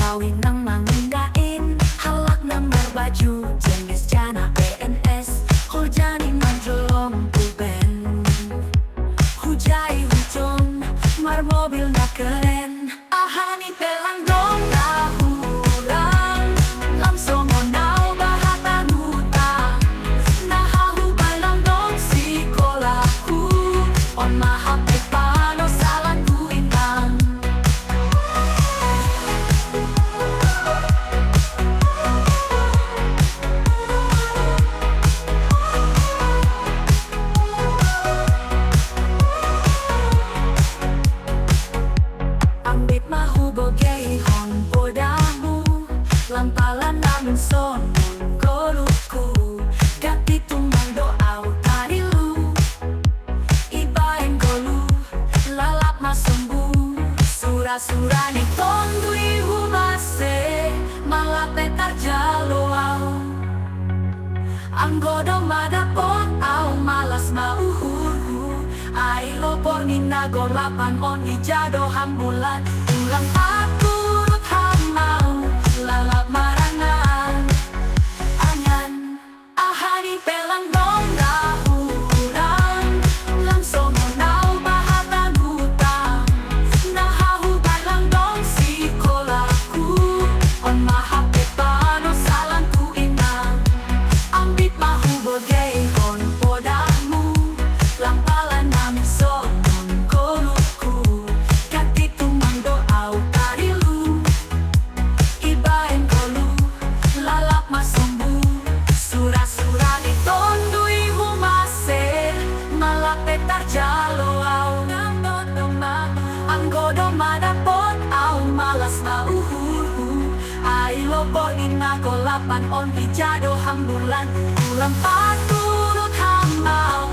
Kawin nang manggain halak nang berbaju jenis jana PNS hojani manjolom puben hujai hujon mar mobil na keren ahani pelang dong nahurang langsung monau bahatan huta nahahu balang dong sikolahu on mahape pano salan ku inang ambit mahubogay hon podamu lampalan namin son koruku gati tumang doaw tarilu ibaeng golu lalap masumbu sura-sura ni tondui humase malapet tarjaloaw anggodo madapot aw malas mauhuru ay lopor ni nagolapan on ijado hambulan ulang aturut hamau lalap marangan angan ahani pelang dong nahurang langsung monau bahatan hutang nahahu balang dong sikolaku on mahape pano salan ku inang ambit mahubogay on podamu lampalan namin sonon koruku kati tumang doaw tarilu ibaeng kolu lalap masumbu sura-sura ni tondui humase malapet tarjaloaw anggodo madapot aw malas mauhuru ay lobo ni nagolapan on ijado hambulan ulang paturut hamau